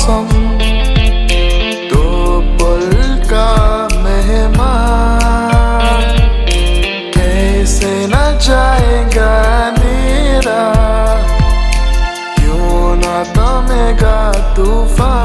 मौसम दो पल का मेहमान, कैसे न जाएगा मेरा, क्यों न थमेगा तूफान।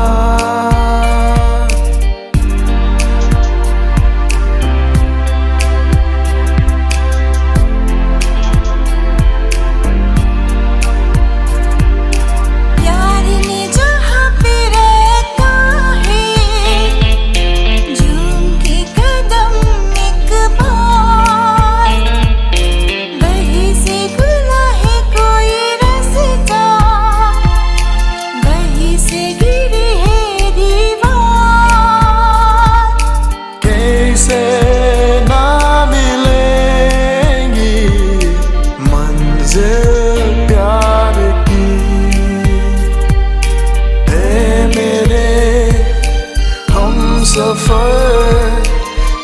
सफर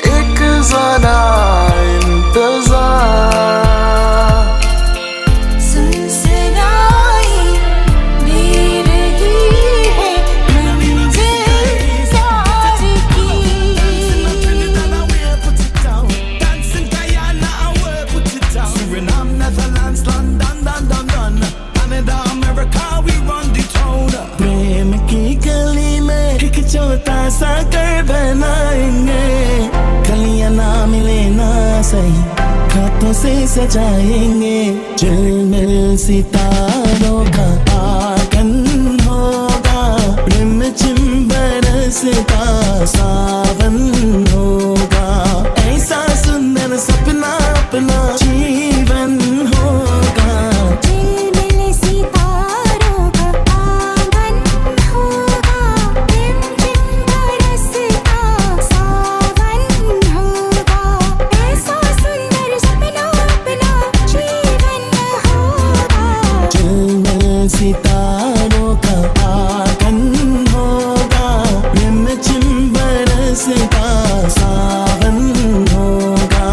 एक ज़रा इंतज़ार, सुनसनाई दे रही है मंजिल प्यार की। Suriname, Netherlands, London, Canada, America, we run the town. प्रेम की गली में एक छोटा सा घर बनाएंगे, कलियां ना मिले ना सही खातों से सजाएंगे। झिलमिल सितारों का आंगन होगा, रिमझिम बरसता सावन होगा, ऐसा सुंदर सपना अपना जीवन होगा। झिलमिल सितारों का आंगन होगा, रिमझिम बरसता सावन होगा, ऐसा सुंदर सपना अपना जीवन होगा। झिलमिल सितारों का आंगन होगा, रिमझिम बरसता सावन होगा।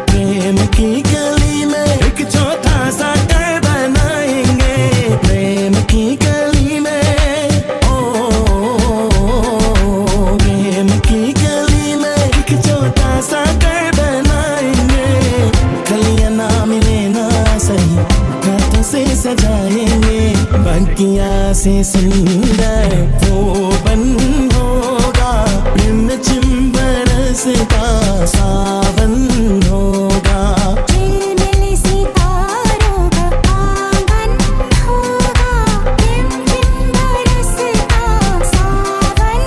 प्रेम की गली में एक छोटा सा घर बनाएंगे, प्रेम की गली में, ओ प्रेम की गली में एक छोटा सा घर बनाएंगे, कलियां ना मिले ना सही हाथों से सजाएंगे, बगिया से सुंदर वो बन होगा, रिमझिम बरसता सावन होगा। झिलमिल सितारों का आंगन होगा, रिमझिम बरसता सावन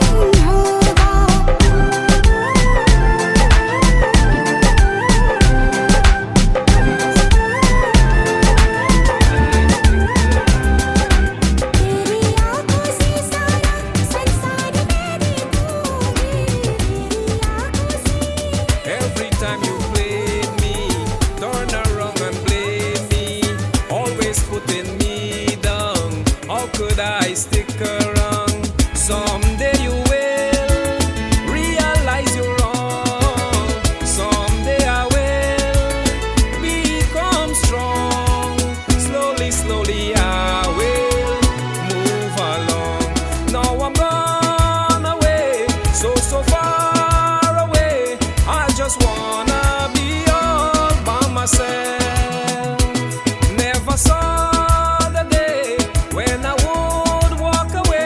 होगा। तेरी आँखों से सारा संसार मैं देखूंगी, तेरी आँखों से। Every time you played me, turn around and blame me, always putting me down. How could I stick around? Someday you will realize you're wrong. Someday I will become strong. Slowly, slowly I will move along. Now I'm gone away, so far away. I just wanna be all by myself. Never saw the day when I would walk away.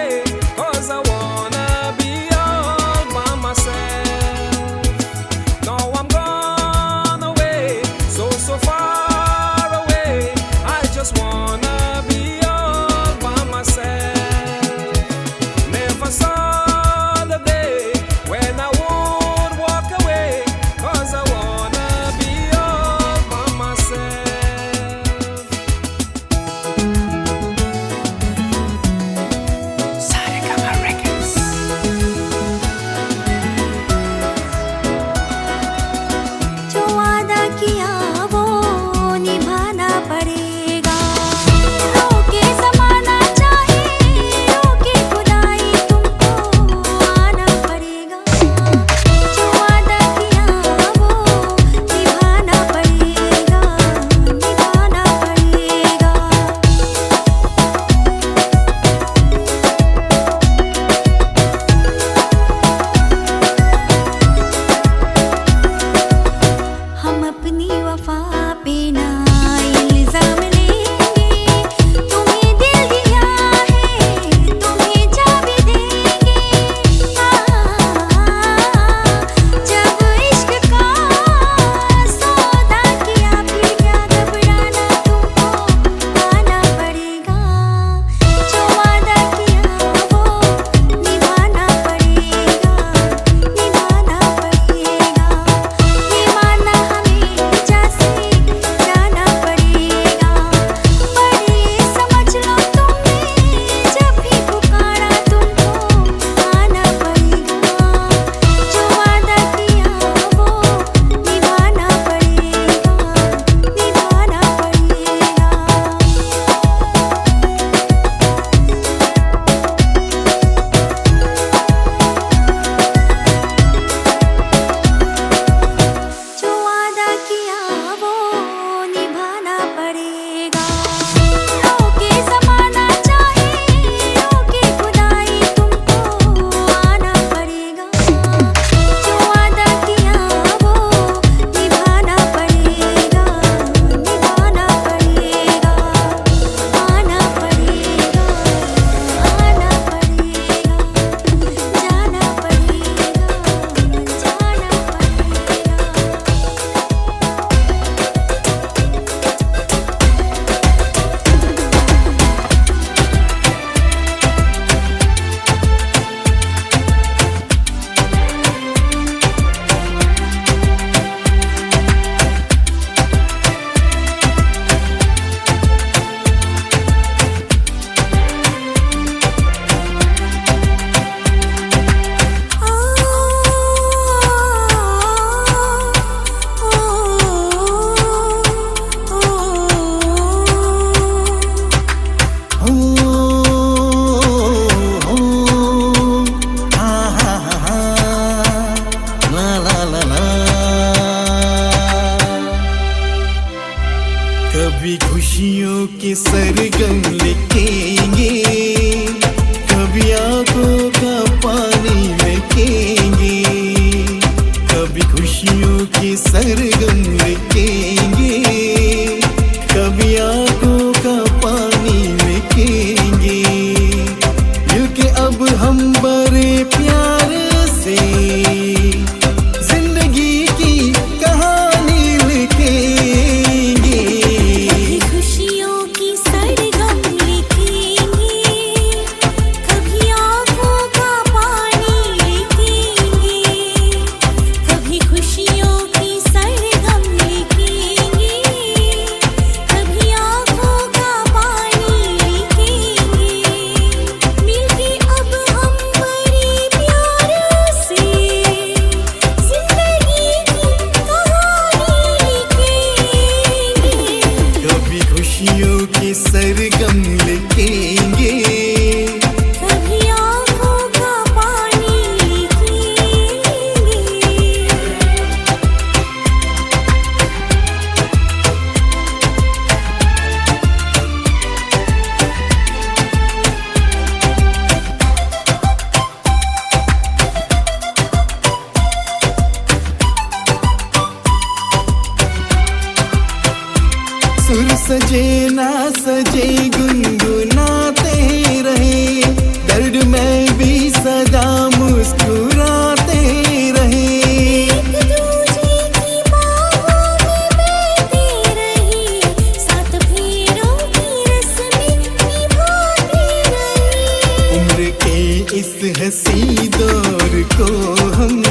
हंसी दौर को हम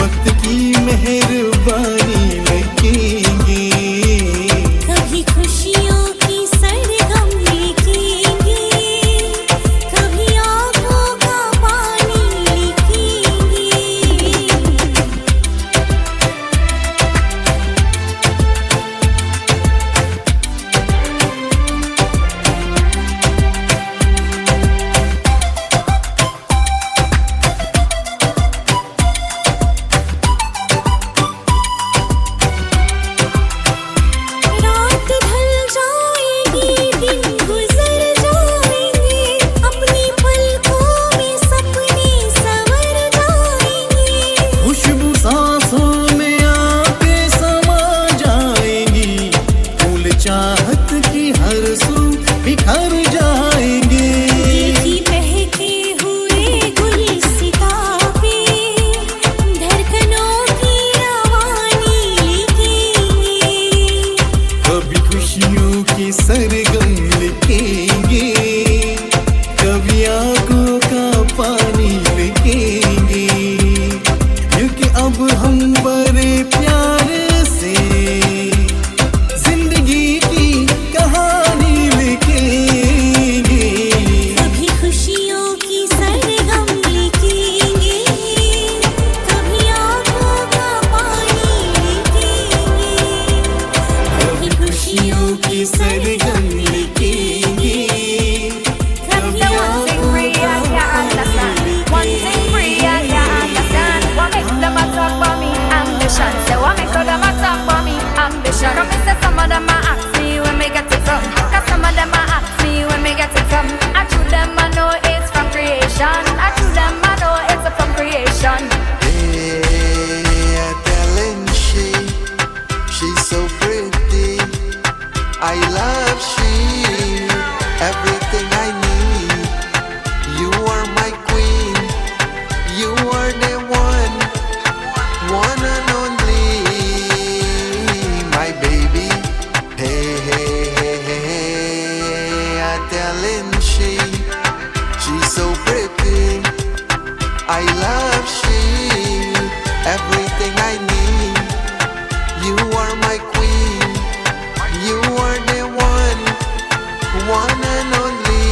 वक्त की मेहरबानी लिखेंगे। कभी खुशियों की सरगम लिखेंगे, कभी आंखों का पानी लिखेंगे। रात ढल जाएगी, दिन गुजर जाएंगे, अपनी पलकों में सपने संवर जाएंगे। खुशबू सांसों में आके समा जाएंगी, फूल चाहत की हर सू बिखर जाएंगे। देखी बहके हुए गुलसिता पे धड़कनों की रवानी लिखेंगे। कभी खुशियों की सरगम लिखेंगे, कभी आंखों का पानी लिखेंगे, क्योंकि अब हम बड़े प्यार से जिंदगी की कहानी लिखेंगे। कभी खुशियों की सरगम लिखेंगे, कभी आंखों का पानी लिखेंगे। कभी खुशियों की सरगम लिखेंगे, कभी One thing free, I can't understand. One thing free, I can't understand. What make them attack for me? Ambition. Say what make them attack for me? Ambition. Come and say some of them a ask me when me get it from. 'Cause some of them a ask me when me get it from. I told them I know it's from creation. I told them I know it's from creation. Yeah, telling she's so pretty. I love she, everything I need. You are my queen, you are the one and only, my baby. Hey, hey, hey, hey, I telling she's so pretty. I love she, everything I need. You are my queen, you are the one and only,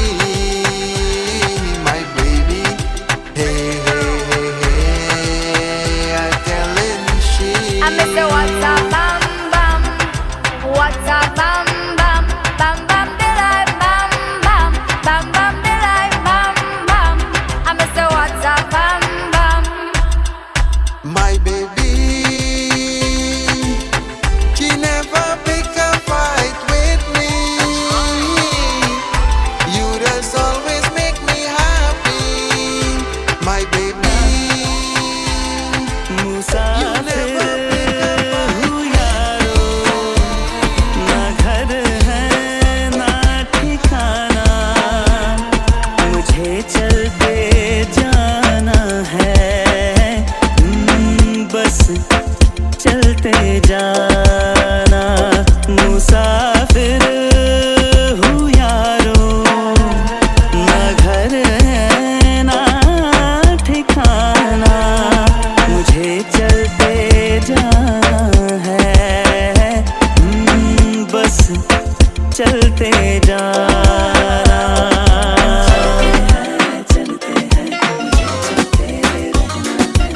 my baby. Hey, hey, hey, hey, I telling she. I miss the what's up, bam bam. What's up, bam bam. Bam bam, the life, bam bam. Bam bam, the life, bam bam. I miss the what's up, bam bam. My baby, she never pick a fight with me. You just always make me happy, my baby. मुसाफिर हूँ यारो, ना घर है ना ठिकाना, मुझे चलते जाना है, बस चलते जाना। मुसाफिर हूँ यारो, ना घर है ना ठिकाना, मुझे चलते जाना है, बस चलते जाना। चलते हैं, मुझे चलते रहना है।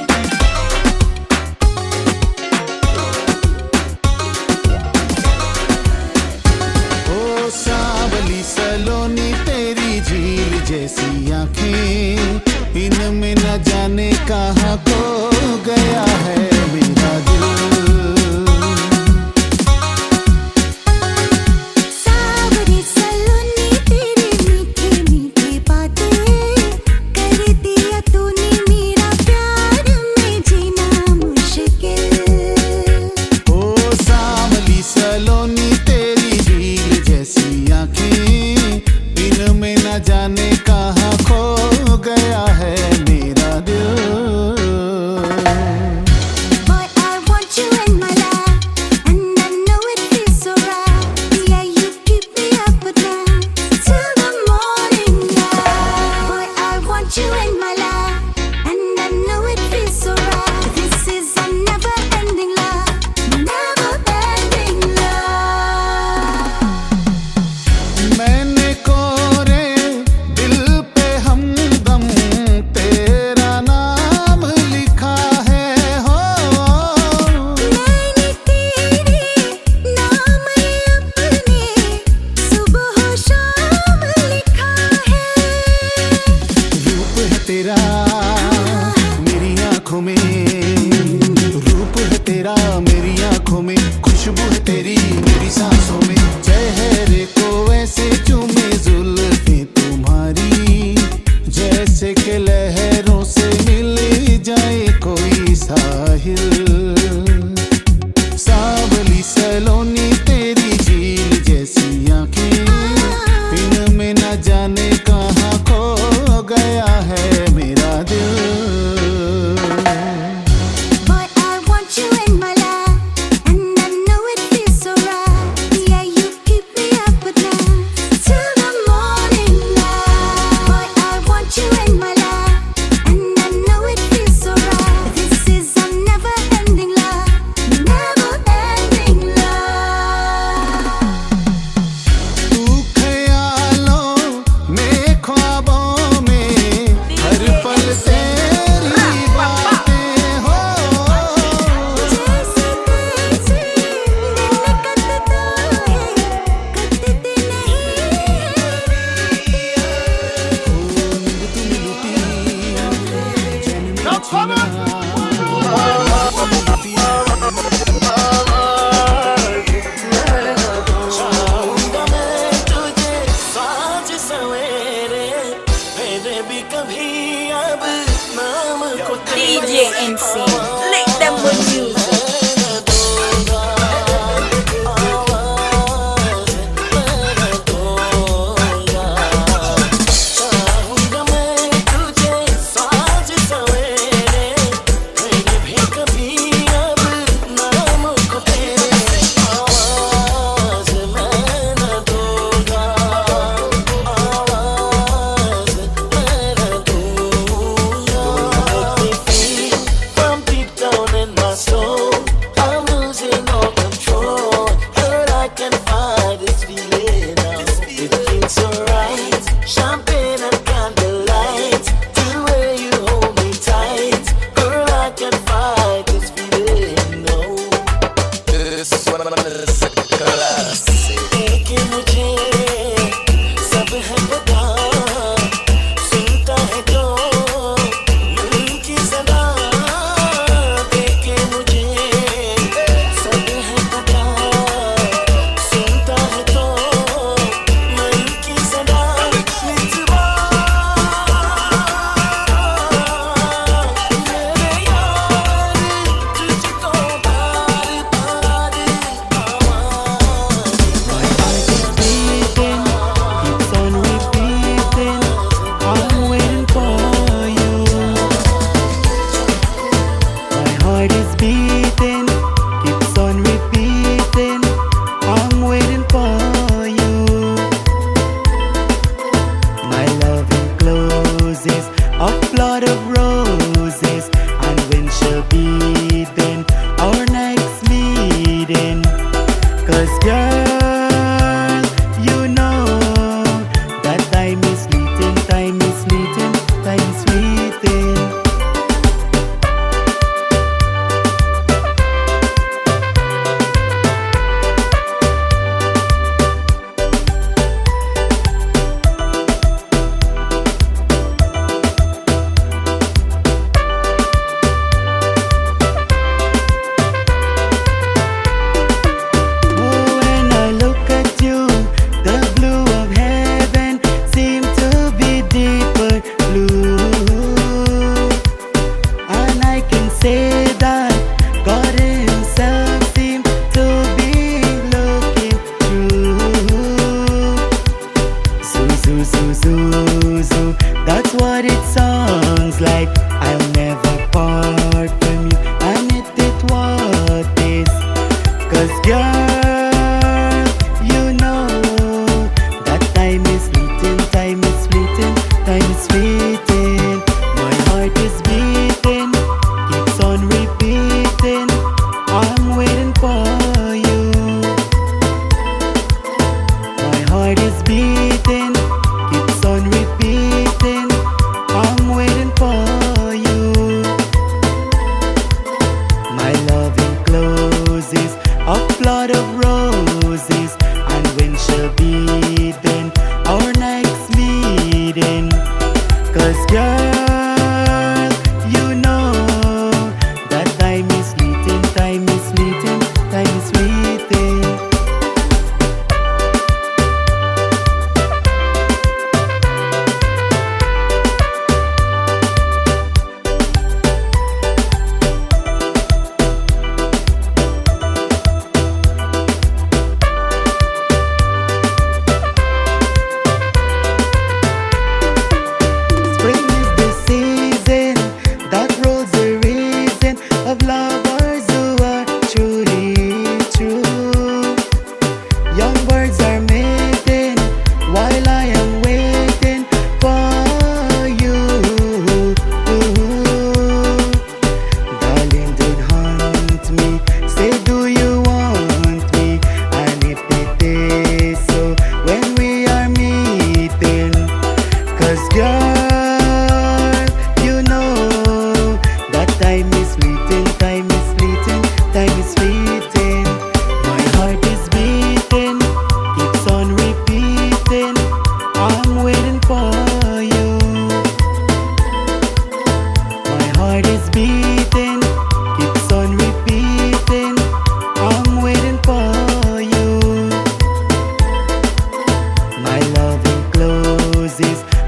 ओ सांवली सलोनी तेरी झील जैसी आंखें, इनमें न जाने कहाँ खो गया है मेरा दिल। सावरी सलोनी तेरी मीठी मीठी बातें, कर दिया तूने मेरा प्यार में जीना मुश्किल। ओ सांवली सलोनी तेरी झील जैसी आंखें, इनमें न जाने कहाँ खो गया है मेरा दिल। Boy, I want you in my life, and I know it feels so right. Yeah, you keep me up at night till the morning light. Boy, I want you in DJ NC, lick them with music.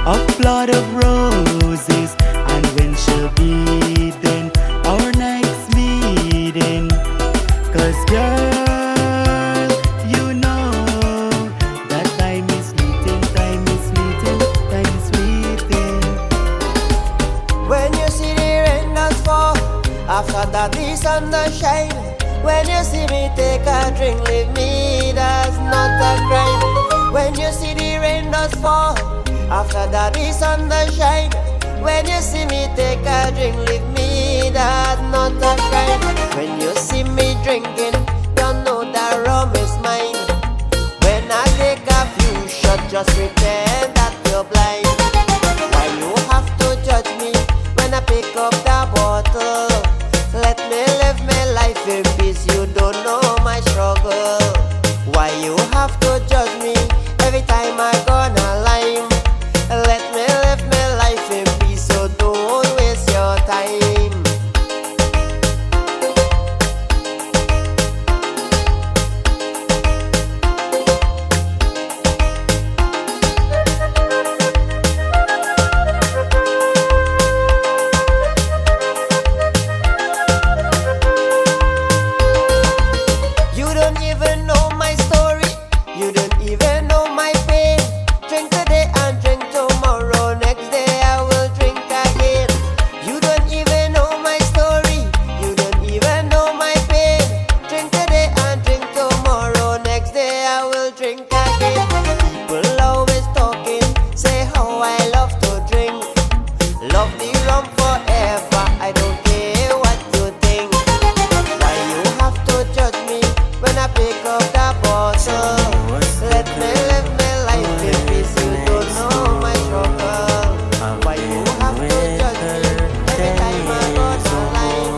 A flood of roses, and when she'll be then sun does shine. When you see me take a drink, leave me, that's not a crime. When you see the rain does fall, after that the sun does shine. When you see me take a drink, leave me, that's not a crime. When you see me drinking, you know that rum is mine. When I take a few shots, just pretend that you're blind. Why you have to judge me when I pick up the bottle? Let me live my life in peace, you don't know my struggle. Why you have to judge me every time I gonna lime? Let me live my life in peace, so don't waste your time. You don't even know my story, you don't even know my pain. Drink today and drink tomorrow, next day I will drink again. You don't even know my story, you don't even know my pain. Drink today and drink tomorrow, next day I will drink again. People always talking, say how I love to drink. Love the rum forever, I don't care what you think. Why you have to judge me when I pick up the bottle? Let me live my life in peace, you don't know my struggle. Why you have to judge me every time I go to line?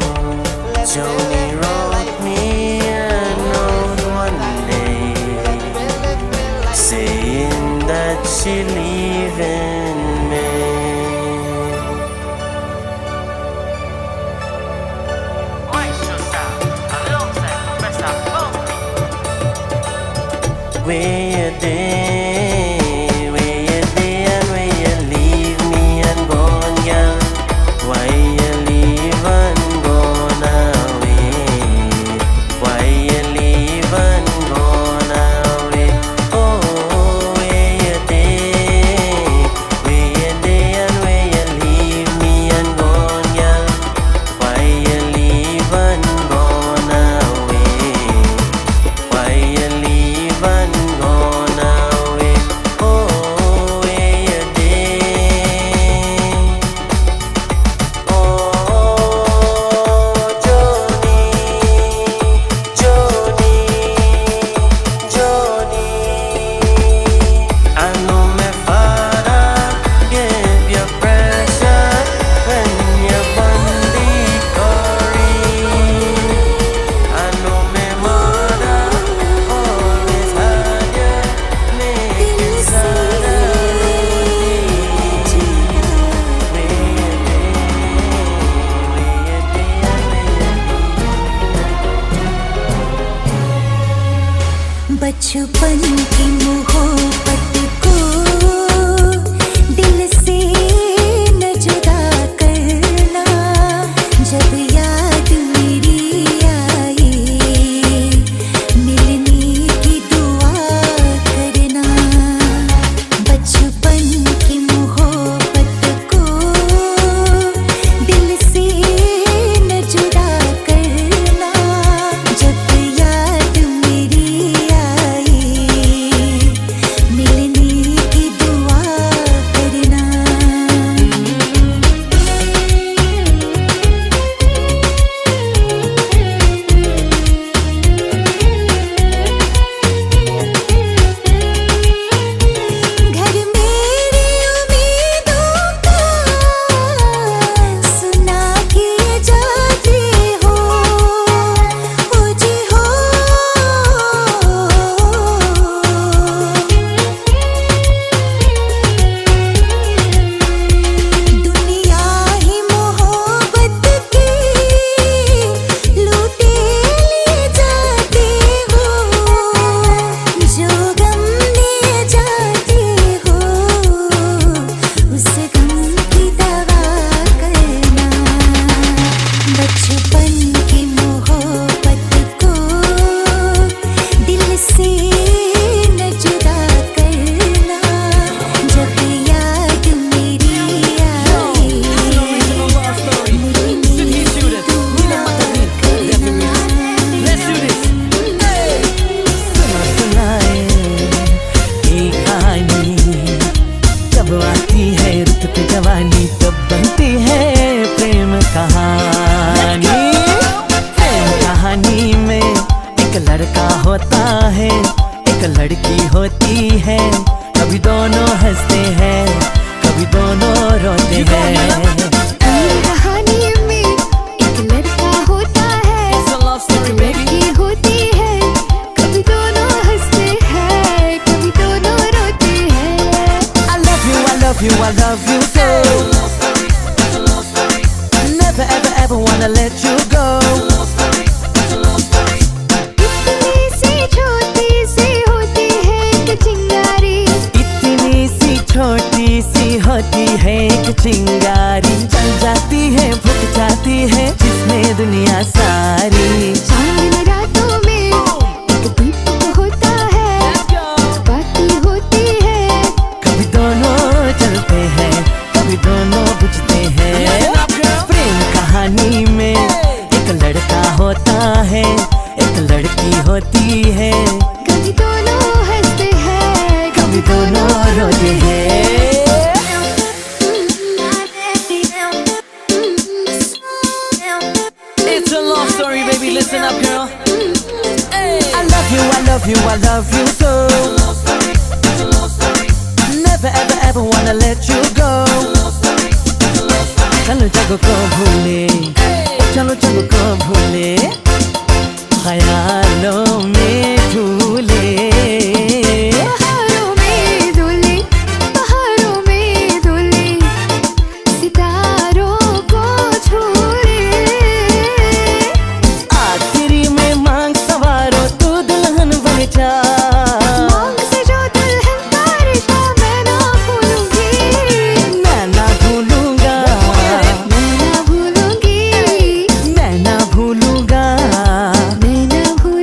Let me live my life in peace, you don't know one day. Let me live my life saying that she leaving me. Where you day, and where you leave me and gone, girl? Why you leave and gone away? Why you leave and gone away? Oh, where you day, and where you leave me and gone, girl? Why you leave and gone away? Why you leave and gone रोते हैं। कहानी में एक लड़का होता है, एक लड़की होती है, कभी दोनों हंसते हैं, कभी दोनों रोते हैं। I love you, I love you, I love you so. Never ever ever wanna let you go. इतनी सी छोटी सी होती है कि चिंगारी, इतनी सी छोटी सी होती है कि चिंगारी, जल जाती है फूट जाती है जिसमें दुनिया सारी। चांदनी रातों में एक दीपक होता है, बाती होती है, कभी दोनों जलते हैं कभी दोनों बुझते हैं। प्रेम कहानी में एक लड़का होता है एक लड़की होती है, कभी दोनों हंसते हैं, कभी दोनों रोते हैं। It's a love story, baby. Listen up, girl. I love you, I love you, I love you so. Never ever ever wanna let you go. चलो जगह को भूले, चलो जगह को भूले, ख्यालों में झूले। पहाड़ों में डोले, पहाड़ों में डोले, सितारों को छोड़े। आखिरी में मांग सवारो तू दुल्हन बन जा। मांग से जो दुल्हन तारीफा मैं ना भूलूंगी, मैं ना भूलूंगा, मैं ना भूलूंगी, मैं ना भूलूंगा। मैं ना भूलूंगी।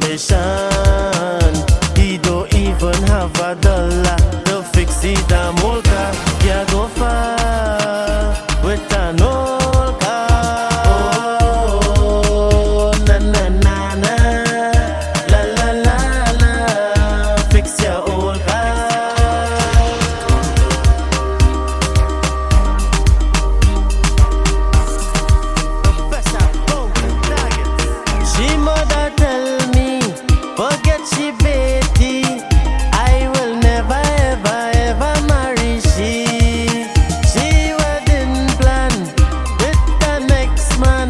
ambition. He don't even have a dollar to fix it. A old car can't go far with an old car. Oh, na na na na, la la la la. Fix your old car. She mother tell me, forget she Betty, I will never ever ever marry she. She wedding plan with the next man.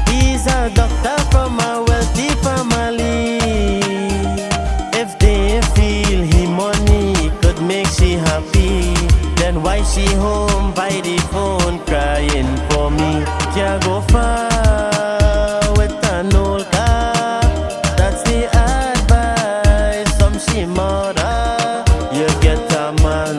He's a doctor from a wealthy family. If they feel he money could make she happy, then why she home by the phone crying for me? Can't go far with an old car. That's the advice from she mother. You get a man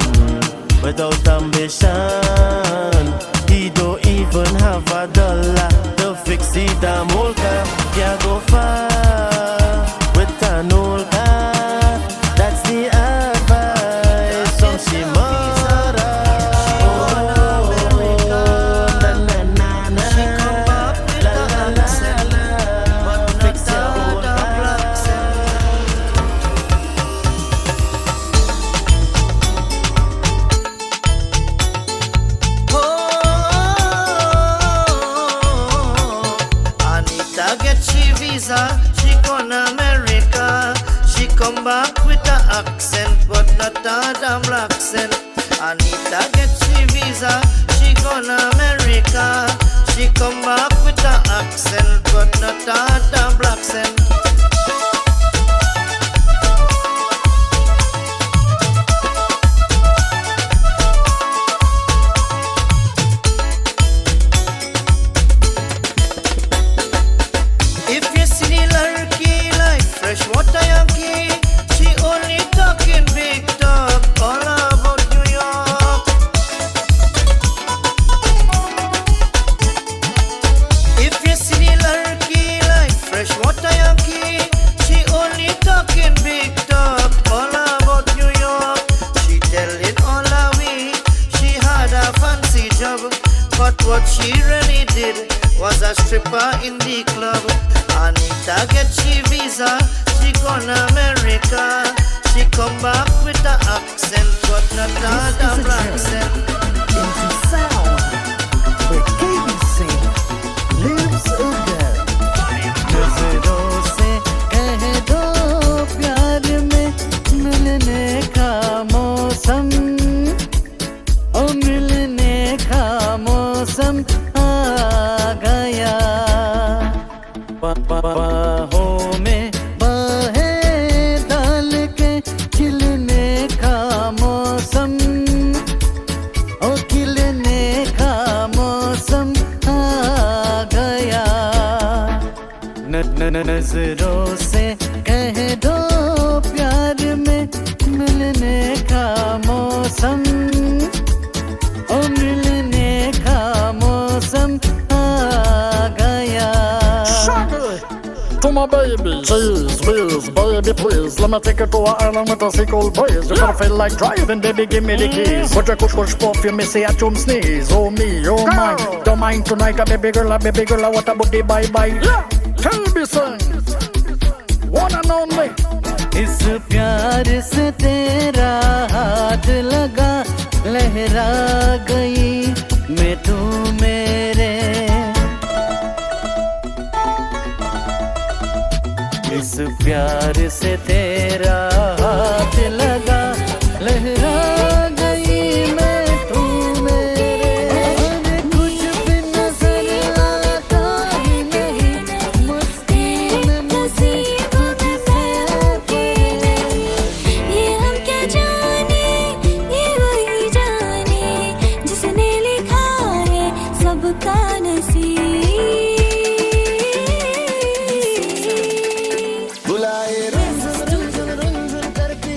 without ambition. He don't even have a dollar to fix it. Damn old car can't go far with an old car. That's the advice from she mother. Oh, na na na na, la la la la. Fix your old car. Anita get she visa, she gone America. She come back with a accent, but not a damn accent. Anita get she visa, she gone America. She come back with a accent, but not a damn accent. If you see the lurky like freshwater Yankee, she only talking big talk all about New York. If you see the lurky like freshwater Yankee, she only talking big talk all about New York. She telling all her we she had a fancy job, but what she really did was a stripper in the club. Anita get she visa, she gone America. She come back with a accent, but not a damn accent. into sound where KBC lives again. नजरों से कह दो प्यार में मिलने का मौसम, ओ मिलने का मौसम आ गया। बाहों में बाहें डाल के खिलने का मौसम, ओ खिलने का मौसम आ गया। नजरों से कह दो प्यार में मिलने का मौसम, ओ मिलने का मौसम आ गया। To my baby, cheese, whiz, baby please. Let me take you to an island with a sequel breeze. You gonna feel like driving, baby, give me the keys. But you could push puff, you may say I chum sneeze. Oh me, oh mine, don't mind tonight, a baby girl, what about the bye bye? Yeah, KBC, one and only. इस प्यार से तेरा हाथ लगा, लहरा गई मैं तू मेरे। इस प्यार से तेरा हाथ लगा, लहरा गई मैं तू मेरे। कुछ भी नजर आता ही नहीं, मस्ती में नसीब तुझसे पड़े। ये हम क्या जाने, ये वही जाने जिसने लिखा है सबका नसीब। बुलाए रुंझुन रुंझुन रुंझुन करके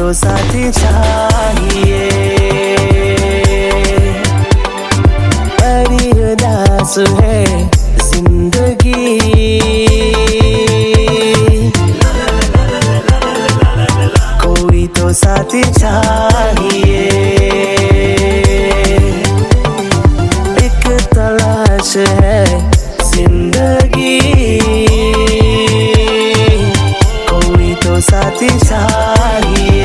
तो साथी चाहिए बड़ी उदास है जिंदगी कोई तो साथी चाहिए एक तलाश है जिंदगी कोई तो साथी चाहिए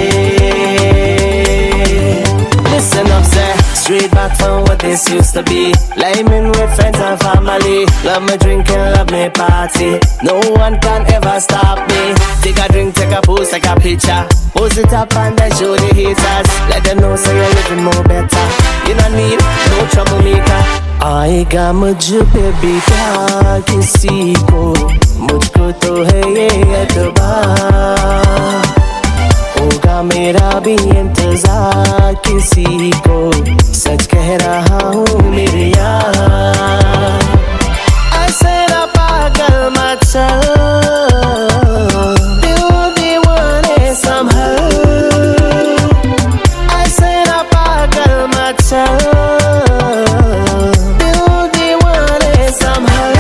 Listen up, say straight back from what this used to be. Liming with friends and family. Love me drinking, love me party. No one can ever stop me. Take a drink, take a pose, take a picture. Post it up and then show the haters. Let them know so you're living more better. You don't need no troublemaker. आएगा मुझ पे भी क्या किसी को मुझको तो है ये एतबार होगा मेरा भी इंतजार किसी को सच कह रहा हूँ मेरे यार ऐसे ना पागल मत चल दिल दीवाने संभल ऐसे ना पागल मत चल दिल दीवाने संभल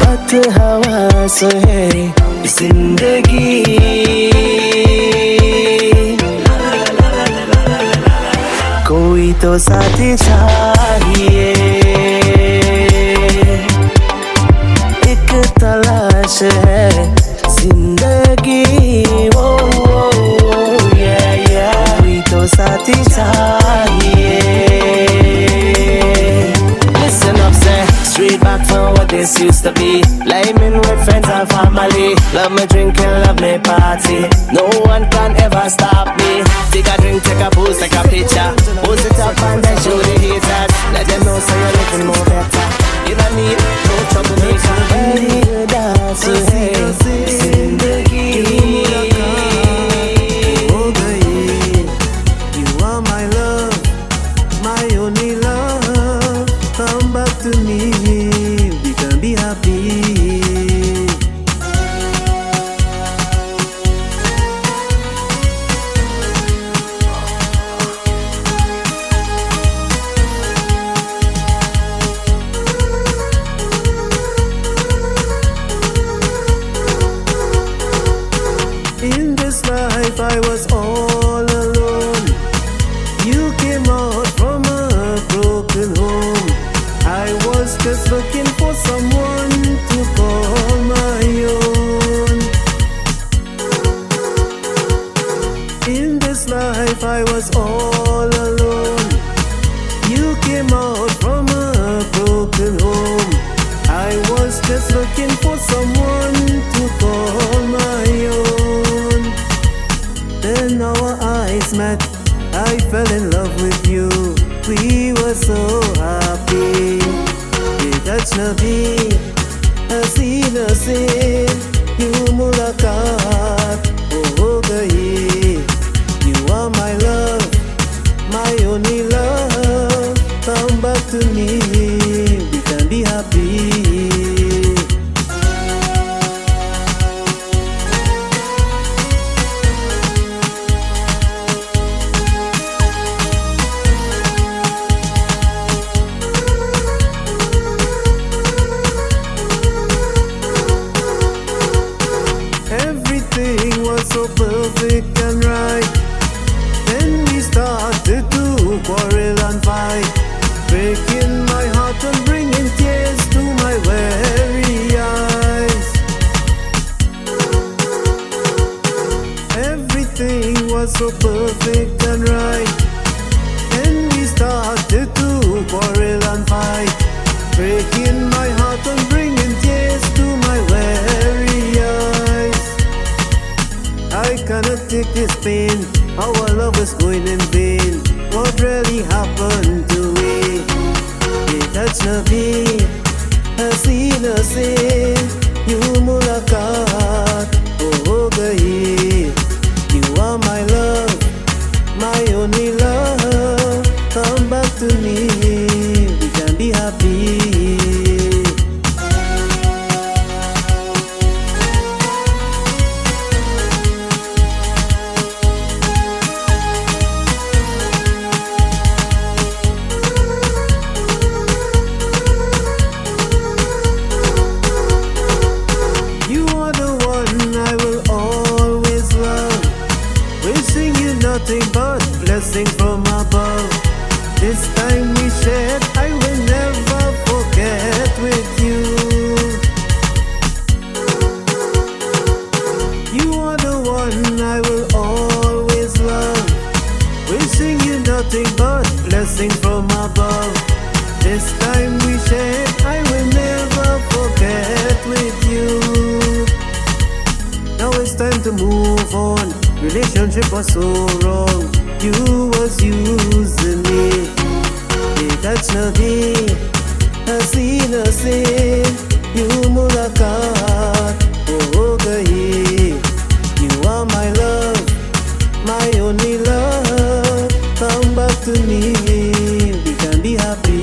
पत हवा से है जिंदगी कोई तो साथी चाहिए एक तलाश है जिंदगी वो कोई तो साथी चाहिए Listen up, say straight back from what this used to be. Liming with friends and family. Love me drinking, love me party. No one can ever stop me. Take a drink, take a pose, take a picture. Post it up and then show the haters. Let them know so you're living more better. You don't need no troublemaker. Badi udaas hai zindagi. हो गई. You are my love, my only love. Come back to me, we can be happy. In this life I was all alone. You came out from a broken home. I was just looking for someone to call my own. In this life I was all alone. You came out from a broken home. I was just looking for someone to call my own. Then our eyes met, I fell in love with you. We were so happy. Ajnabi, हसीना से यूं मुलाकात हो गई. You are my love, my only love. Come back to me, we can be happy. Everything was so perfect and right. Then we started to quarrel and fight, breaking my heart and bringing tears to my very eyes. Everything was so perfect and right. Then we started to quarrel and fight, breaking my heart and bringing tears to my very eyes. I cannot take this pain. Our love is going in vain. What really happened to me? It touched me. हसीना से यूं मुलाकात हो गई. You are my love, my only love. Come back to me, we can be happy. relationship was so wrong. You was using me. देखा नदी हसीन से यूं मुलाकात हो गई. You are my love, my only love. Come back to me, we can be happy.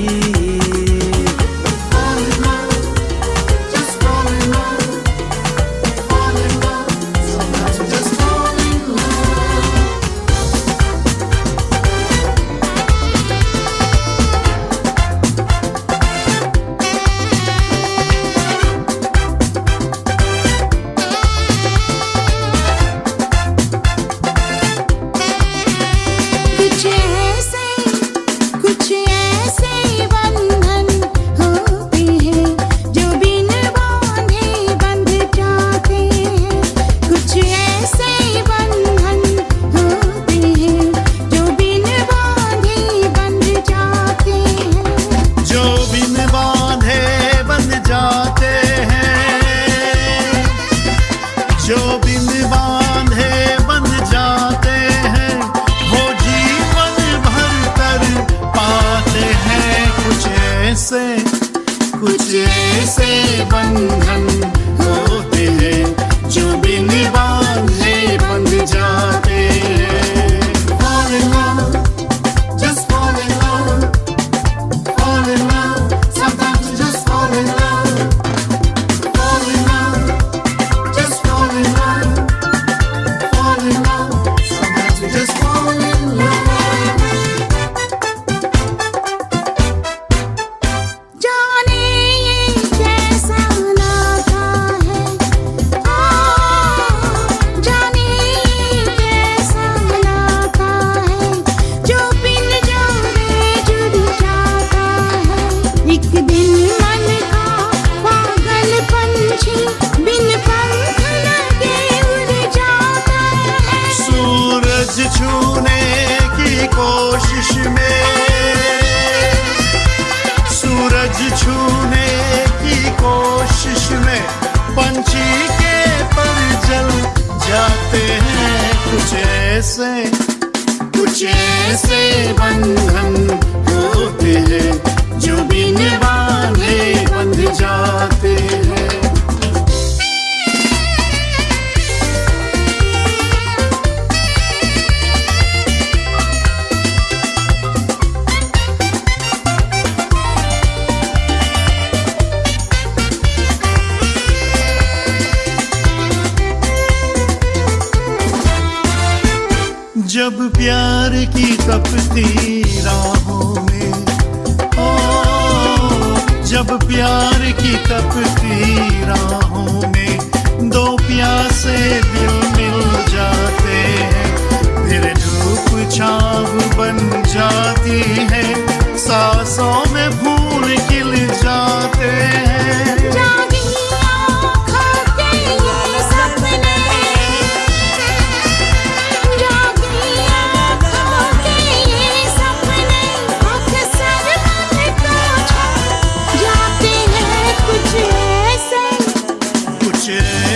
कुछ ऐसे बंधन होते हैं जो बिन बांधे बंध जाते हैं. Fall in love, just fall in love. Fall in love, sometimes you just fall in love. Fall in love, just fall in love. Fall in love, sometimes you just fall in love. छूने की कोशिश में, सूरज छूने की कोशिश में पंछी के पर जल जाते हैं. कुछ ऐसे बंधन होते हैं जो बिन बांधे बंध जाते हैं. जब प्यार की तपती राहों में, ओ जब प्यार की तपती राहों में दो प्यासे दिल मिल जाते हैं, फिर धूप छाव बन जाती है, सांसों में फूल खिल जाते हैं.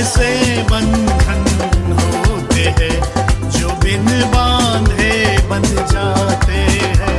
ऐसे बंधन होते हैं जो बिन बांधे बंध जाते हैं.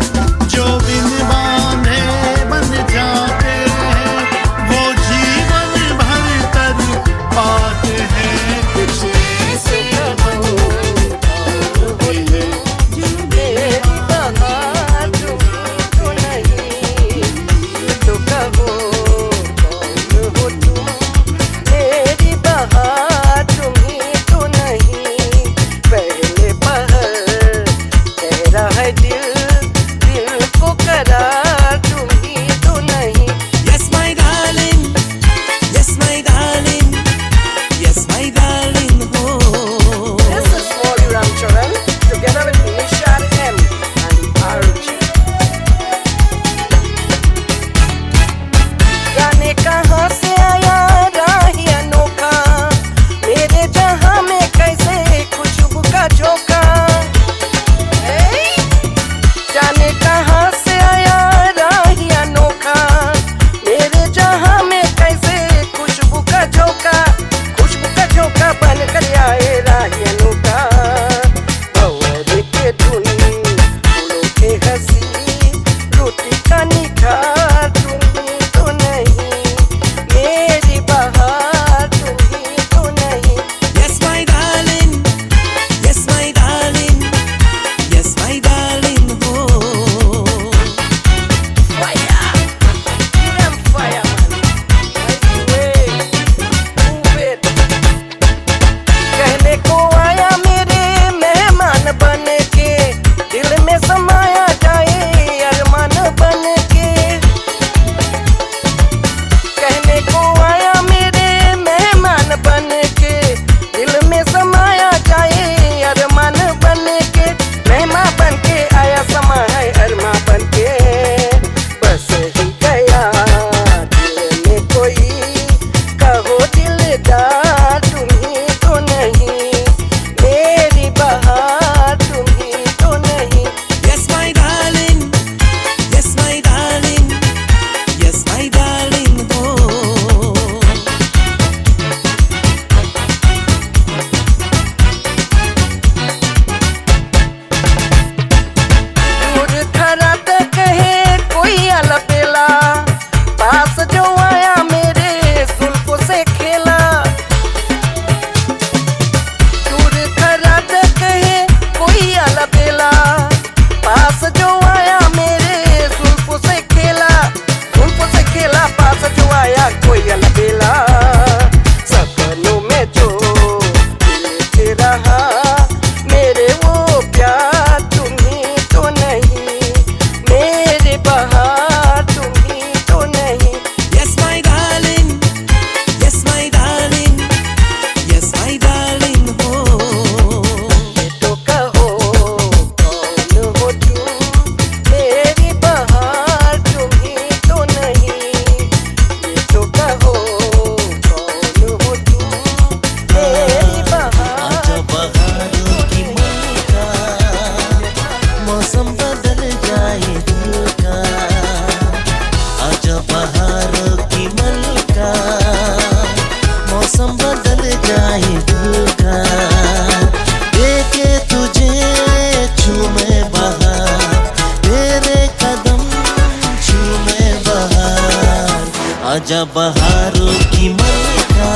आजा बहारों की मल्लिका,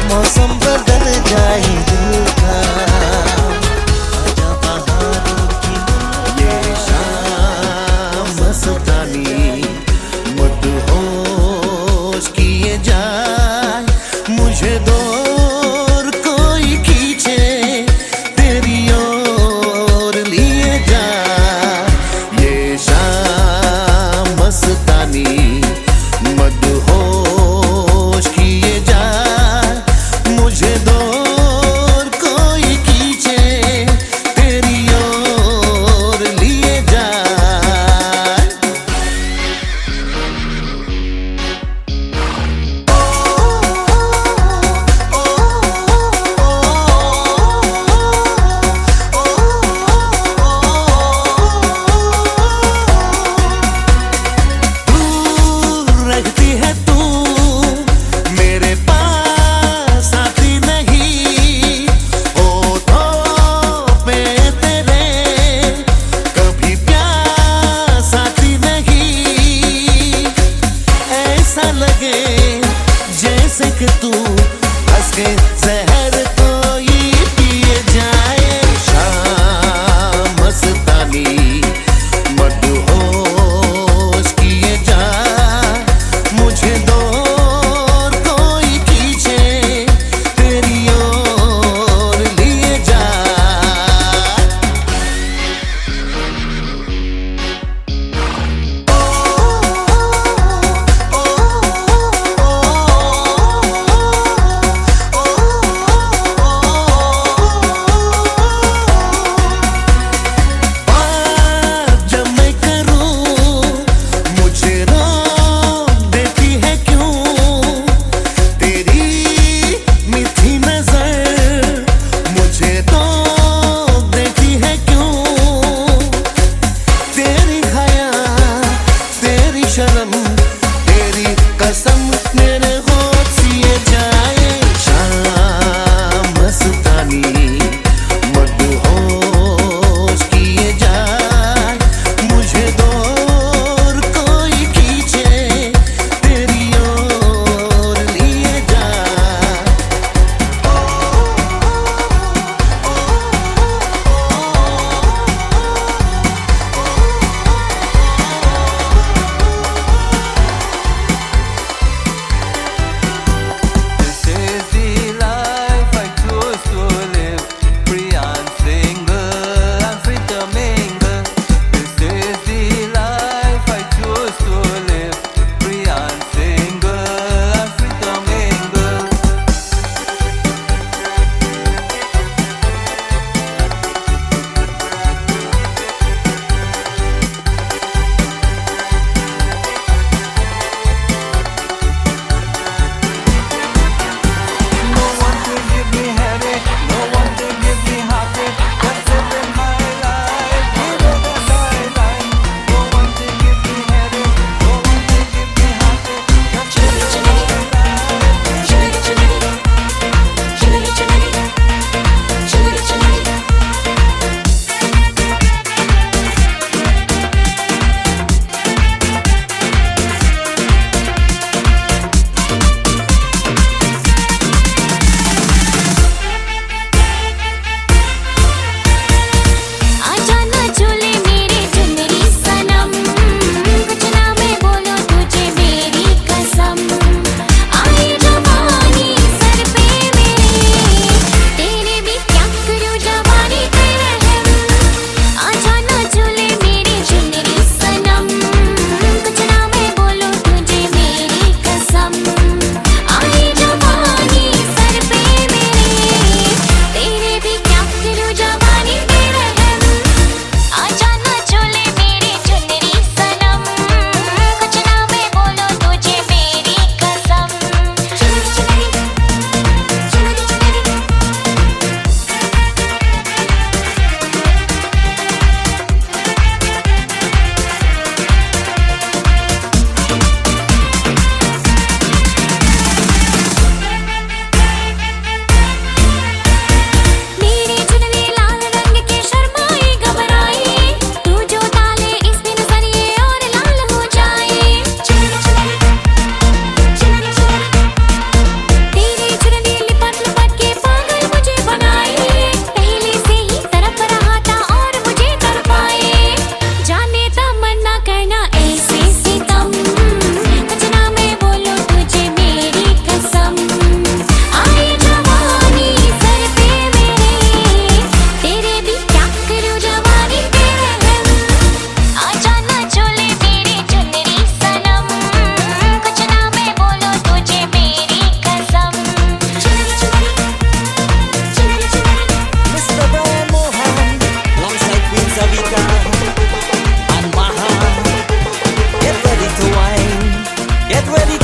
मौसम बदल जाए दिल का। आजा बहारों की ये शाम मस्तानी मदहोश किए जाए, मुझे दूर कोई खींचे तेरी ओर लिए जाए। ये शाम मस्तानी मदहोश किए जाए, मुझे दूर कोई खींचे तेरी ओर लिए जाए। दूर रहती है तू मेरे पास आती नहीं, होठों पे तेरे कभी प्यास आती नहीं। ऐसा लगे जैसे कि तू हंस के जहर कोई पिए जाए। शाम मस्तानी मदहोश किए जाए, मुझे दूर कोई खींचे तेरी ओर लिए जाए।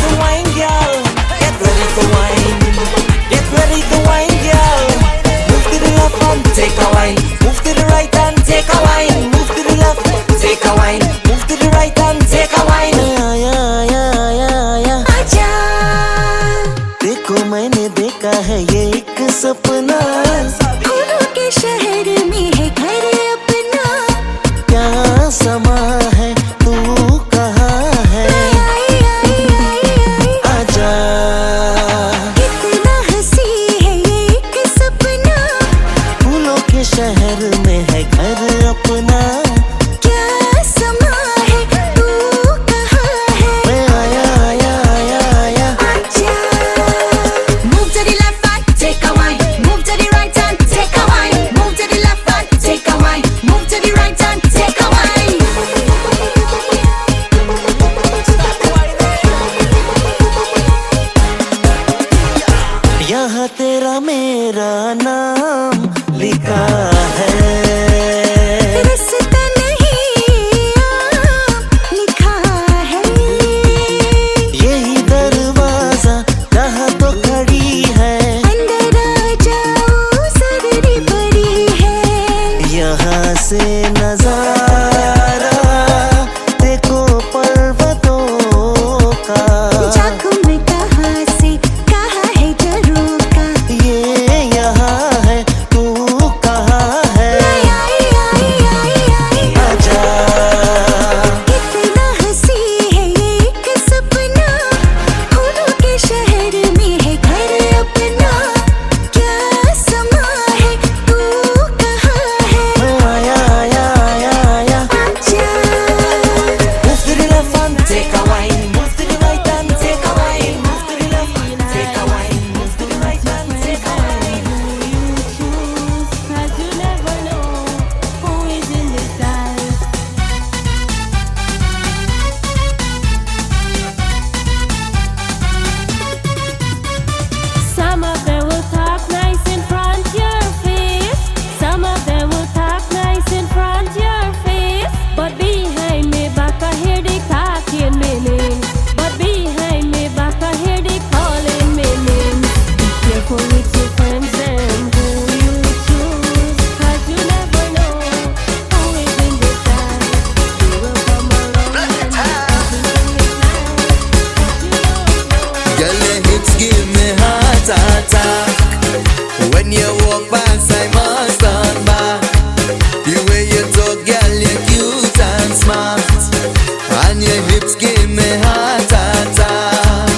to wine, girl. Get ready to wine. Get ready to wine, girl. Move to the left and take a wine. Move to the right and take a wine. Move to the left, take a wine. Move to the right and take a wine. आजा देखो मैंने देखा है ये एक सपना, फूलों के शहर में है घर अपना। क्या समा है तू कहाँ है, आई आई आई आई आजा। कितना हंसी है ये एक सपना, फूलों के शहर में है घर अपना। क्या समा है तू कहाँ है, मैं आया आया आया आया। आजा। Move to the left and take a wine. Move to the right and take a wine. Move to the left and take a wine. Move to the right and take a wine. यहाँ तेरा मेरा नाम लिखा है, रास्ता नहीं लिखा है, यही दरवाजा जहाँ तो खड़ी है। अंदर आ जाओ सगरी भरी है। यहाँ से नजारा देखो पर्वतों का, जागो मैं कहाँ से कहाँ है जरूर का। ये यहाँ है तू कहाँ है, आई आई आई आई आजा। कितना हंसी है ये एक सपना, फूलों के शहर में है घर अपना। क्या समा है तू कहाँ है, मैं आया आया आया आया। आजा। Move to the left and take a wine. Move to the right and take a wine. Move to the left and take a wine. Move to the right and take a wine. Cause you never know who is in this life. Some of them will talk nice in front your face. Some of them will talk nice in front your face. But behind me back I hear they talking me name. But behind me back I hear they calling me names. Be careful with your friends and who you choose. Cause you never know who is in this life. They will come around and do things nice. Girl, your hips give me heart attack. When you walk past, I must turn back. The way you talk, girl, you're cute and smart. And your hips give me heart attack.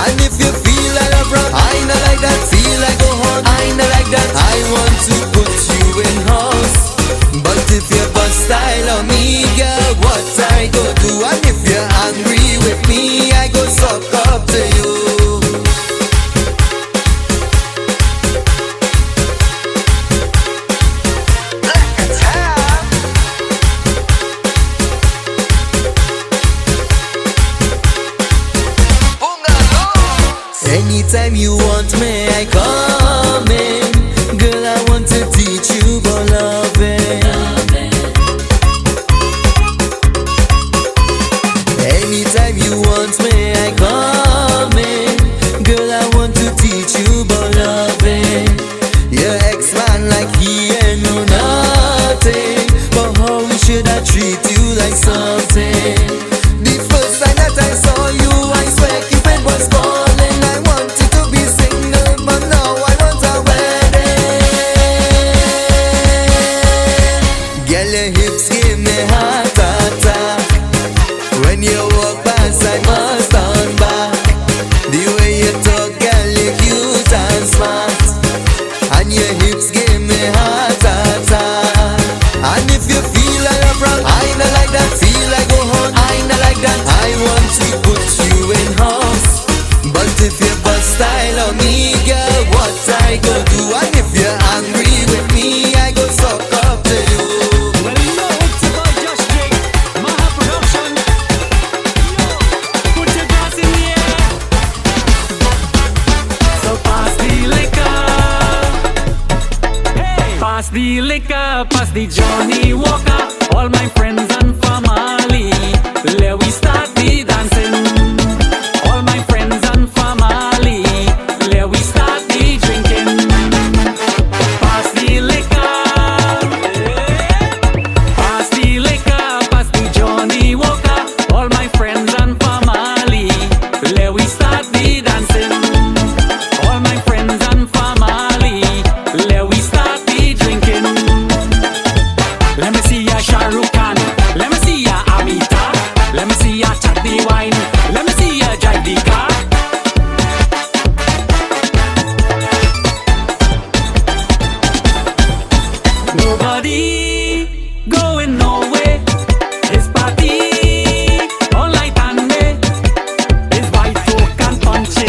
And if you feel like a rock, I not like that. Feel like a hug, I not like that. I want to put you in house. But if you bust style on me, girl, what I go do? And if you're angry with me, I go suck up to you. Anytime you want me, I come in. Girl, I want to teach you about loving. Anytime you want me, I come in. Girl, I want to teach you about loving. Your ex-man like he ain't know nothing, but how should I treat you like something? The first time that I saw you, I swear Cupid was calling. I wanted to be single, but now I want a wedding. Girl, your hips give me heart attack. When you walk past, I must turn back. The way you talk, girl, you're cute and smart. And your hips give me heart attack. And if you feel like a frog, I not like that. Feel like go home, I not like that. I want to put you in house. But if you bust style on me, girl, what I go do? And if you're angry with me, I go suck up to you. Well, you know it's about Josh Drake, Maha Production. Put your glass in the air. So pass the liquor. Hey, pass the liquor, pass the Johnny Walker. All my friends and family, let we start the dancing. All my friends start the dancing. All my friends and family, let we start the drinking. Let me see ya Shah Rukh Khan, let me see ya Amitabh, let me see ya chat the wine, let me see ya drive the car. Nobody going nowhere. It's party all night and day. It's white folk and punching.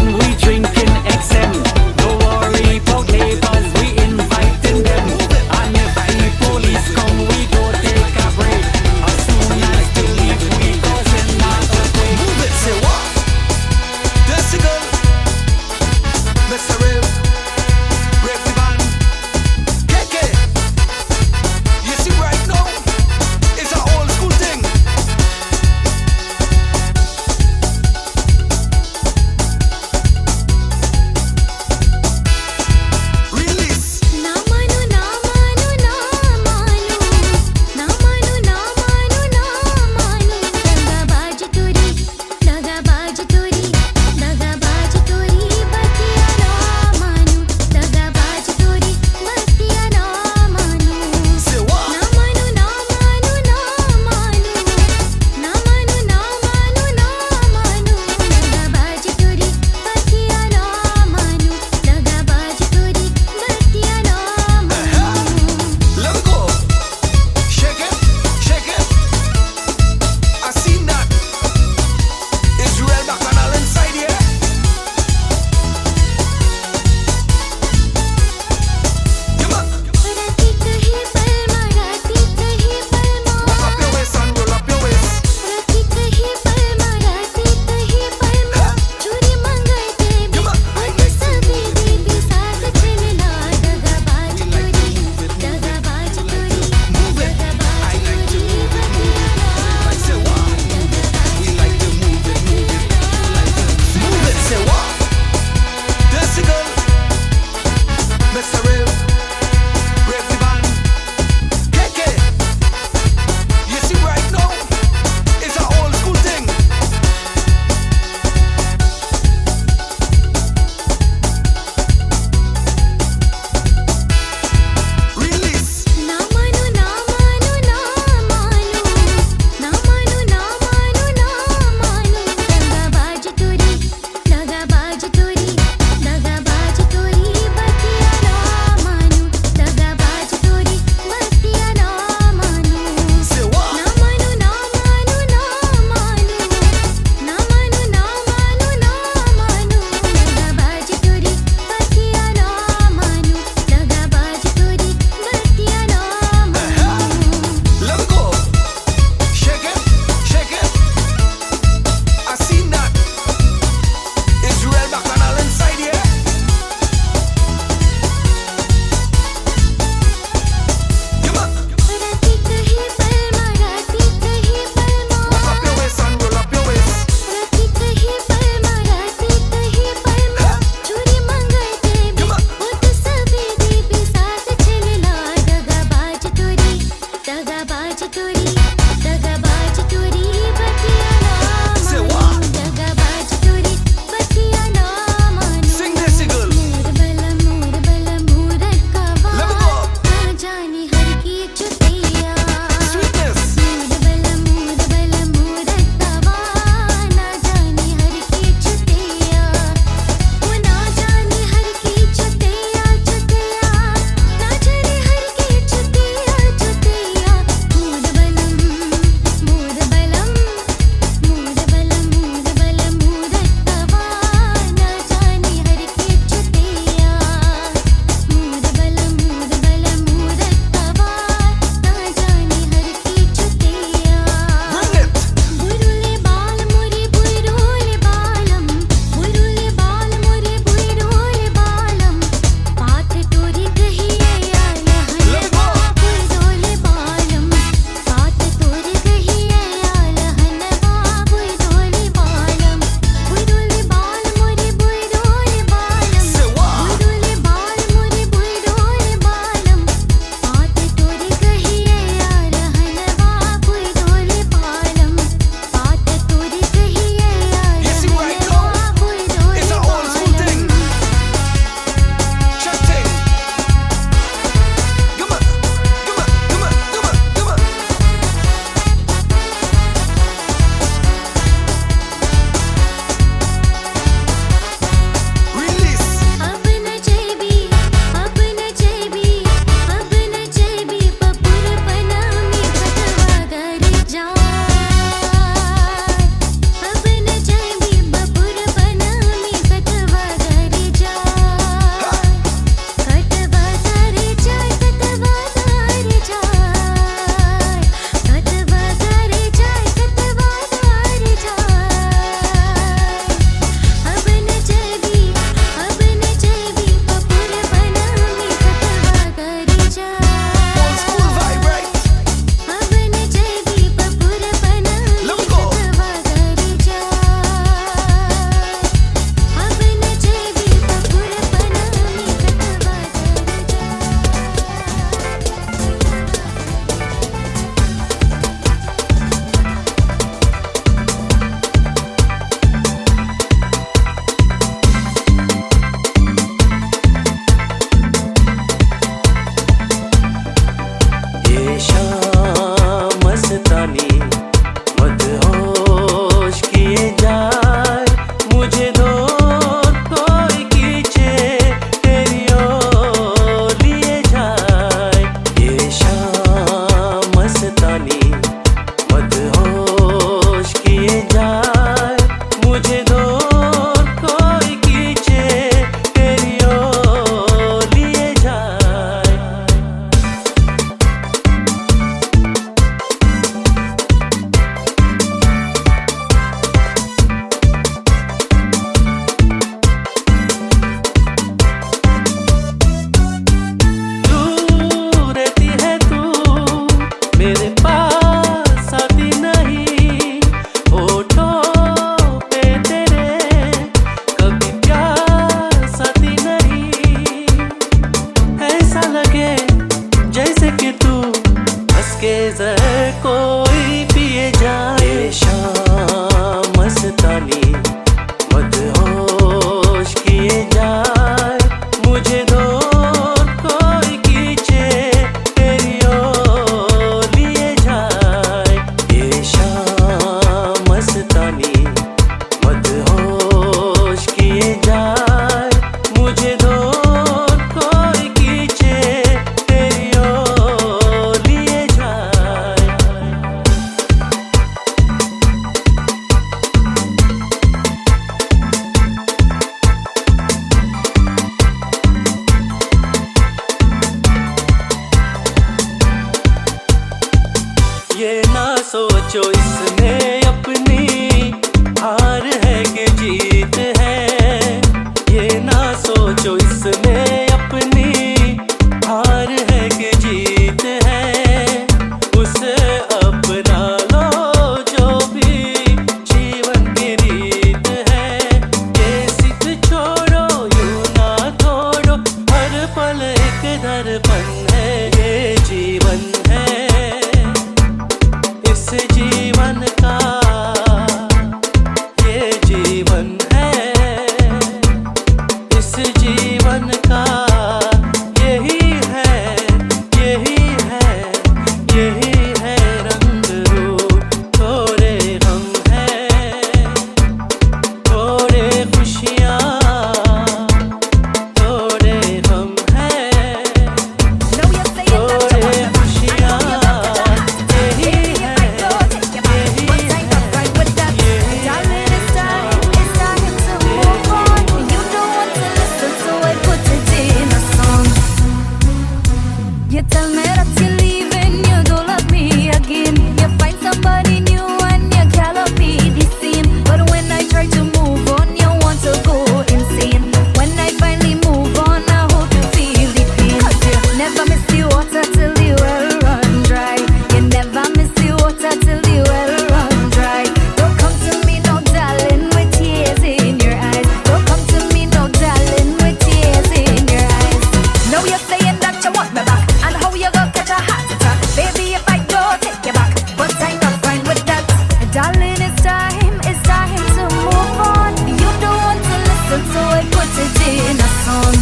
put it in a song.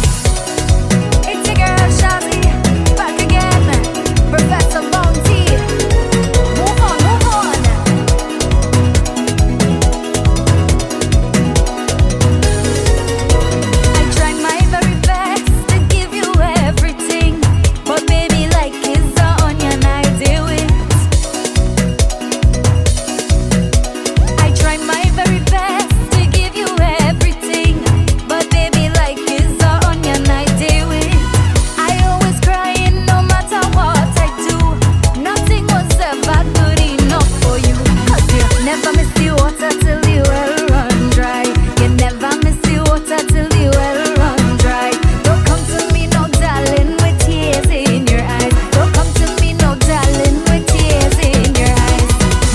It's your girl Shazzy, back again. Professor Bounty. Move on, move on. I tried my very best to give you everything, but baby, like it's the onion I deal with. I tried my very best to give you everything, but baby, like it's the onion I deal with. I always crying no matter what I do. Nothing was ever good enough for you. 'Cause you never miss the water till the well run dry. You never miss the water till the well run dry. Don't come to me no darling with tears in your eyes. Don't come to me no darling with tears in your eyes.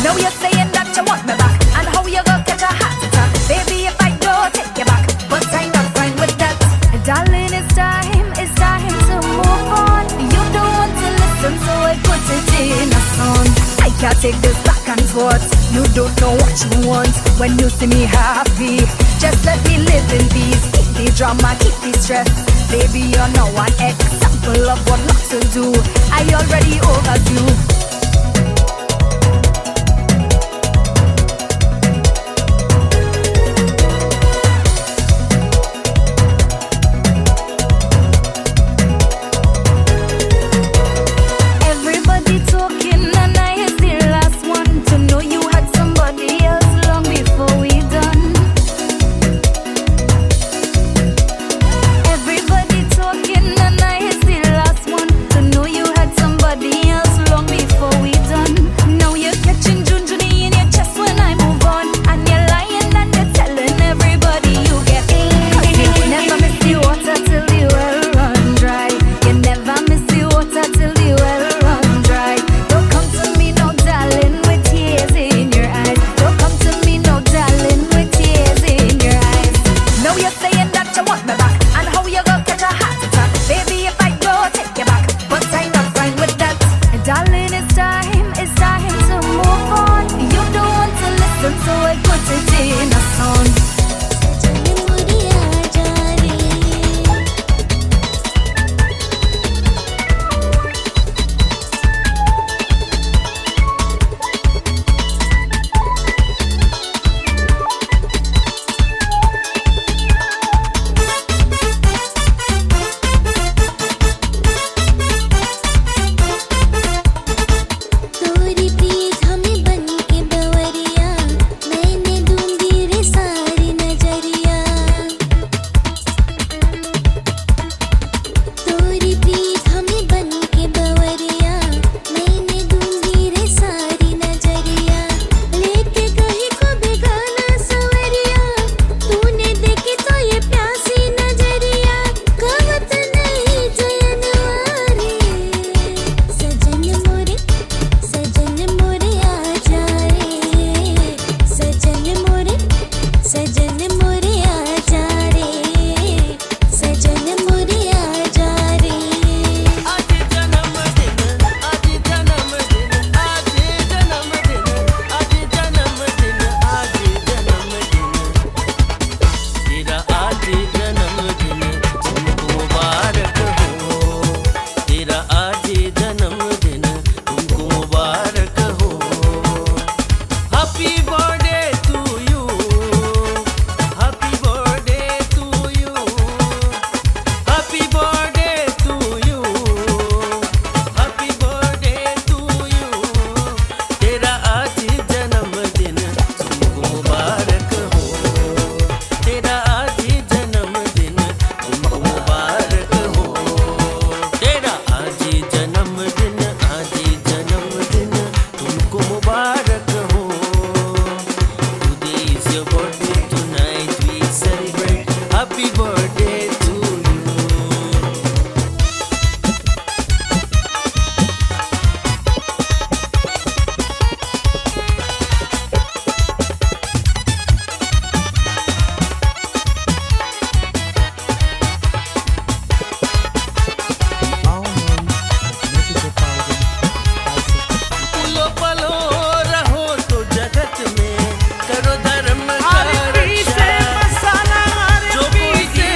Now you're saying that you want me back, and how you gonna catch a heart attack? Baby, if I go take you back, but I'm not fine with that. Darling, it's time to move on. You don't want to listen, so I put it in a song. I can't take this back and forth. You don't know what you want when you see me happy. Just let me live in peace. Keep the drama, keep the stress. Baby, you're now an example of what not to do. I already overdo. Everybody talking and I is the last one to know you had somebody else long before we done. Everybody talking and I is the last one to know you had somebody else long before we done. Now you're catching Junjuni in your chest when I move on, and you're lying and you're telling everybody you get in. 'Cause you never miss the water till the well run dry. You never miss the water till the well run dry. Don't come to me no darling with tears in your eyes. Don't come to me no darling with tears in your eyes. Now you're saying that you want me back, and how you gonna catch a heart attack? Baby, if I go take you back, but I'm not fine with that. Darling, it's time to move on. You don't want to listen, so I put it in a song. तोरी प्रीत हमें बन के बवरिया, मैंने दूंगी रे सारी नजरिया। तोरी प्रीत हमें बन के बवरिया, मैंने दूंगी रे सारी नजरिया। लेके कहीं को बेगाना सवरिया, तूने देखी तो ये प्यासी नजरिया। कहवत नहीं जयनवारी, सजन मोरे आ जा रे। सजन मोरे आ जा रे। सजन मोरे आ जा रे। आज जन्मदिन, आज जन्मदिन, आज जन्मदिन, आज जन्मदिन, आज जन्मदिन। तेरा आज जन्मदिन तुमको मुबारक हो। तेरा आज जन्मदिन तुमको मुबारक हो। Happy birthday to you. Happy birthday to you. Happy birthday to you. Happy birthday to you. तेरा आज जन्मदिन तुमको मुबारक हो। तेरा आज जन्मदिन तुमको मुबारक हो। तेरा आज जन्मदिन तुमको मुबारक हो। Today is your birthday, tonight we celebrate. Happy birthday to you. फूलो पलो रहो तो जगत में, करो धर्म का रक्षा। जो कोई दे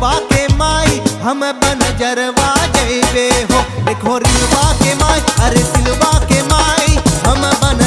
रिलवा के माई हम बन जरवा जइबे हो। देखो रिलवा के माई अरे सिलवा के माई हम बन